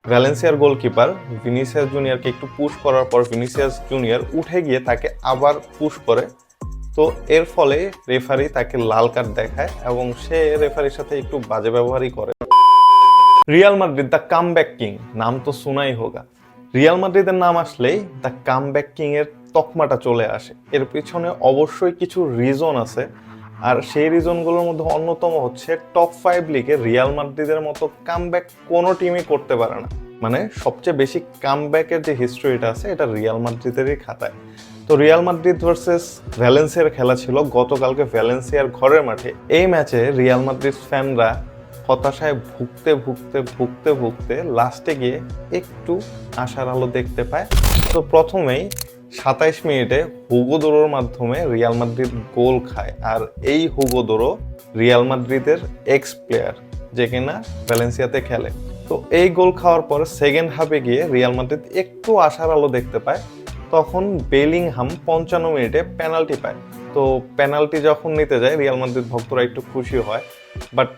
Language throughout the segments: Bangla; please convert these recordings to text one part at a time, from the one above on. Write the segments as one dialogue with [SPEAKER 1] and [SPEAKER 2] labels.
[SPEAKER 1] ভ্যালেন্সিয়ার গোলকিপার ভিনিসিয়াস জুনিয়রকে একটু পুশ করার পর ভিনিসিয়াস জুনিয়র উঠে গিয়ে তাকে আবার পুশ করে। তো এর ফলে রেফারি তাকে লাল কার্ড দেখায় এবং সে রেফারির সাথে একটু বাজে ব্যবহারই করে। Real Madrid the comeback king, নাম তো শোনাই হোগা। রিয়াল মাদ্রিদের নাম আসলেই দ্য কামব্যাক কিং এর তকমাটা চলে আসে। এর পিছনে অবশ্যই কিছু রিজন আছে, আর সেই রিজনগুলোর মধ্যে অন্যতম হচ্ছে টপ 5 লিগে রিয়াল মাদ্রিদের মতো কামব্যাক কোনো টিমই করতে পারে না। মানে সবচেয়ে বেশি কামব্যাকের যে হিস্ট্রিটা আছে এটা রিয়াল মাদ্রিদেরই খাতায়। তো রিয়াল মাদ্রিদ ভার্সেস ভ্যালেন্সিয়ার খেলা ছিল গতকালকে ভ্যালেন্সিয়ার ঘরের মাঠে। এই ম্যাচে রিয়াল মাদ্রিদ ফ্যানরা হতাশায় ভুগতে ভুগতে ভুগতে ভুগতে লাস্টে গিয়ে একটু আশার আলো দেখতে পায়। তো প্রথমেই 27 মিনিটে হুগো দোরোর মাধ্যমে রিয়াল মাদ্রিদ গোল খায়, আর এই হুগো দোরো রিয়াল মাদ্রিদের এক্স প্লেয়ার যে কিনা ভ্যালেন্সিয়াতে খেলে। তো এই গোল খাওয়ার পর সেকেন্ড হাফে গিয়ে রিয়াল মাদ্রিদ একটু আশার আলো দেখতে পায়। তখন বেলিংহাম 55 মিনিটে পেনাল্টি পায়। তো পেনাল্টি যখন নিতে যায় রিয়াল মাদ্রিদ ভক্তরা একটু খুশি হয়, বাট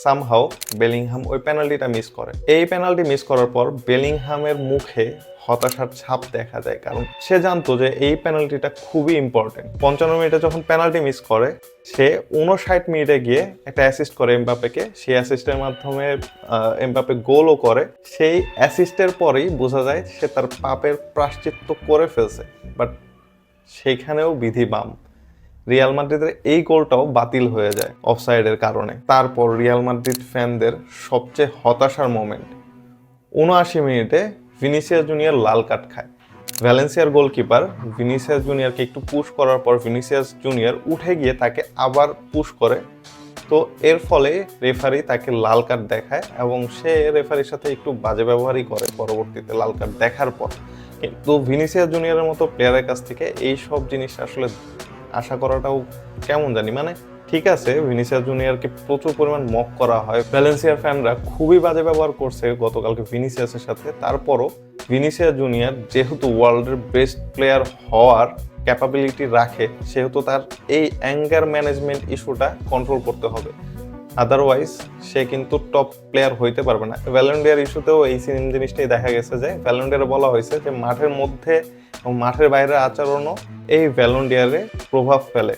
[SPEAKER 1] সামহাও বেলিংহাম ওই পেনাল্টিটা মিস করে। এই পেনাল্টি মিস করার পর বেলিংহামের মুখে হতাশার ছাপ দেখা যায়, কারণ সে জানতো যে এই পেনাল্টিটা খুবই ইম্পর্টেন্ট। 55 মিনিটে যখন পেনাল্টি মিস করে, সে 59 মিনিটে গিয়ে একটা অ্যাসিস্ট করে এমবাপ্পেকে। সেই অ্যাসিস্টের মাধ্যমে এমবাপ্পে গোলও করে। সেই অ্যাসিস্টের পরেই বোঝা যায় সে তার পাপের প্রায়শ্চিত্ত করে ফেলছে, বাট সেইখানেও বিধি বাম। রিয়াল মাদ্রিদের এই গোলটাও বাতিল হয়ে যায় অফসাইডের কারণে। তারপর রিয়াল মাদ্রিদ ফ্যানদের সবচেয়ে হতাশার মোমেন্ট, 79 মিনিটে ভিনিসিয়াস জুনিয়র লাল কার্ড খায়। ভ্যালেন্সিয়ার গোলকিপার ভিনিসিয়াস জুনিয়রকে একটু পুশ করার পর ভিনিসিয়াস জুনিয়র উঠে গিয়ে তাকে আবার পুশ করে। তো এর ফলে রেফারি তাকে লাল কার্ড দেখায় এবং সে রেফারির সাথে একটু বাজে ব্যবহারই করে পরবর্তীতে লাল কার্ড দেখার পর। কিন্তু ভিনিসিয়াস জুনিয়রের মতো প্লেয়ারের কাছ থেকে এই সব জিনিস আসলে আশা করাটাও কেমন জানি। মানে ঠিক আছে, ভিনিসিয়াস জুনিয়রকে প্রচুর পরিমাণ মক করা হয়, ভ্যালেন্সিয়ার ফ্যানরা খুবই বাজে ব্যবহার করছে গতকালকে ভিনিসিয়াসের সাথে। তারপরও ভিনিসিয়াস জুনিয়র যেহেতু ওয়ার্ল্ডের বেস্ট প্লেয়ার হওয়ার ক্যাপাবিলিটি রাখে, সেহেতু তার এই অ্যাঙ্গার ম্যানেজমেন্ট ইস্যুটা কন্ট্রোল করতে হবে, আদারওয়াইজ সে কিন্তু টপ প্লেয়ার হইতে পারবে না। ভ্যালেন্ডিয়ার ইস্যুতেও এই সেম জিনিসটাই দেখা গেছে যে ভ্যালেন্ডিয়ারে বলা হয়েছে যে মাঠের মধ্যে এবং মাঠের বাইরের আচরণও এই ভ্যালেন্ডিয়ারে প্রভাব ফেলে,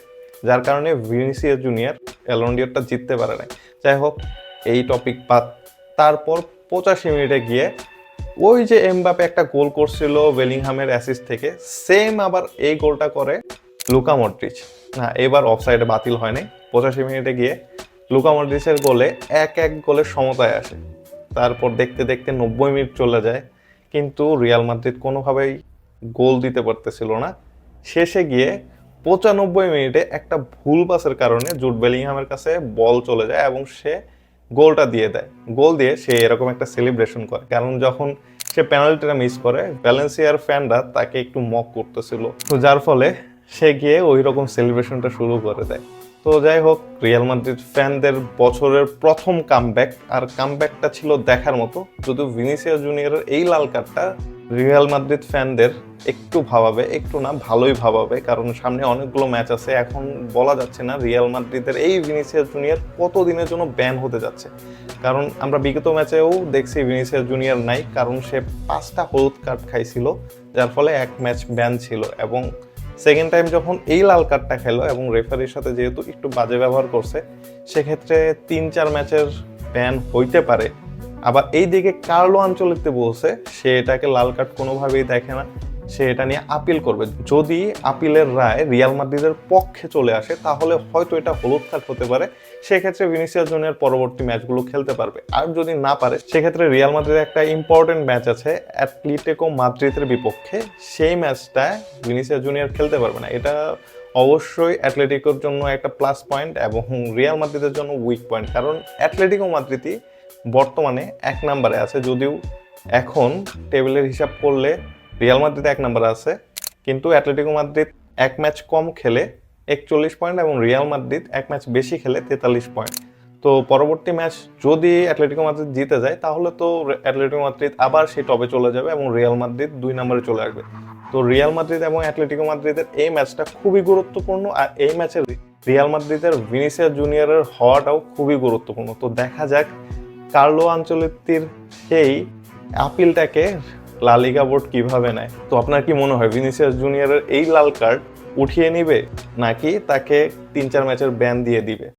[SPEAKER 1] যার কারণে ভিনিসিয়াস জুনিয়র ভ্যালেন্ডিয়ারটা জিততে পারে না। যাই হোক, এই টপিক বাদ। তারপর 85 মিনিটে গিয়ে ওই যে এমবাপে একটা গোল করছিল বেলিংহামের অ্যাসিস্ট থেকে, সেম আবার এই গোলটা করে লুকা মডরিচ। না, এবার অফসাইডে বাতিল হয় নাই। 85 মিনিটে গিয়ে লুকা মডরিচের গোলে 1-1 গোলের সমতায় আসে। তারপর দেখতে দেখতে 90 মিনিট চলে যায়, কিন্তু রিয়াল মাদ্রিদ কোনোভাবেই গোল দিতে পারতেছিল না। শেষে গিয়ে 95 মিনিটে একটা ভুল পাসের কারণে জুড বেলিংহামের কাছে বল চলে যায় এবং সে গোলটা দিয়ে দেয়। গোল দিয়ে সে এরকম একটা সেলিব্রেশন করে, কারণ যখন সে পেনাল্টিটা মিস করে ভ্যালেন্সিয়ার ফ্যানরা তাকে একটু মক করতেছিল, তো যার ফলে সে গিয়ে ওই রকম সেলিব্রেশনটা শুরু করে দেয়। তো যাই হোক, রিয়াল মাদ্রিদ ফ্যানদের বছরের প্রথম কামব্যাক, আর কামব্যাকটা ছিল দেখার মতো। যদিও ভিনিসিয়াস জুনিয়রের এই লাল কার্ডটা রিয়াল মাদ্রিদ ফ্যানদের একটু ভাবাবে, একটু না ভালোই ভাবাবে, কারণ সামনে অনেকগুলো ম্যাচ আছে। এখন বলা যাচ্ছে না রিয়াল মাদ্রিদের এই ভিনিসিয়াস জুনিয়র কত দিনের জন্য ব্যান হতে যাচ্ছে, কারণ আমরা বিগত ম্যাচেও দেখছি ভিনিসিয়াস জুনিয়র নাই, কারণ সে 5টা হলুদ কার্ড খাইছিল, যার ফলে এক ম্যাচ ব্যান ছিল। এবং সেকেন্ড টাইম যখন এই লাল কার্ডটা খেলো এবং রেফারির সাথে যেহেতু একটু বাজে ব্যবহার করছে, সেক্ষেত্রে 3-4 ম্যাচের ব্যান হইতে পারে। আবার এই দিকে কার্লো আনচেলত্তি বলছে সে এটাকে লাল কার্ড কোনোভাবেই দেখে না, সে এটা নিয়ে আপিল করবে। যদি আপিলের রায় রিয়াল মাদ্রিদের পক্ষে চলে আসে তাহলে হয়তো এটা হলুদ কার্ড হতে পারে, সেক্ষেত্রে ভিনিসিয়াস জুনিয়র পরবর্তী ম্যাচগুলো খেলতে পারবে। আর যদি না পারে, সেক্ষেত্রে রিয়াল মাদ্রিদের একটা ইম্পর্টেন্ট ম্যাচ আছে অ্যাটলেটিকো মাদ্রিদের বিপক্ষে, সেই ম্যাচটা ভিনিসিয়াস জুনিয়র খেলতে পারবে না। এটা অবশ্যই অ্যাটলেটিকোর জন্য একটা প্লাস পয়েন্ট এবং রিয়াল মাদ্রিদের জন্য উইক পয়েন্ট, কারণ অ্যাটলেটিকো মাদ্রিদই বর্তমানে 1 নম্বরে আছে। যদিও এখন টেবিলের হিসাব করলে রিয়াল মাদ্রিদ 1 নম্বরে আছে, কিন্তু অ্যাটলেটিকো মাদ্রিদ 1 ম্যাচ কম খেলে 41 পয়েন্ট এবং রিয়াল মাদ্রিদ 1 ম্যাচ বেশি খেলে 43 পয়েন্ট। তো পরবর্তী ম্যাচ যদি অ্যাটলেটিকো মাদ্রিদ জিতে যায় তাহলে তো অ্যাটলেটিকো মাদ্রিদ আবার সেই টপে চলে যাবে এবং রিয়াল মাদ্রিদ 2 নম্বরে চলে আসবে। তো রিয়াল মাদ্রিদ এবং অ্যাটলেটিকো মাদ্রিদের এই ম্যাচটা খুবই গুরুত্বপূর্ণ, আর এই ম্যাচে রিয়াল মাদ্রিদের ভিনিসিয়াস জুনিয়রের হওয়াটাও খুবই গুরুত্বপূর্ণ। তো দেখা যাক কার্লো আনচেলত্তির সেই আপিলটাকে লা লিগা বোর্ড কিভাবে নেয়। তো আপনার কি মনে হয় ভিনিসিয়াস জুনিয়রের এই লাল কার্ড উঠিয়ে নিবে নাকি তাকে 3-4 ম্যাচের ব্যান দিয়ে দিবে?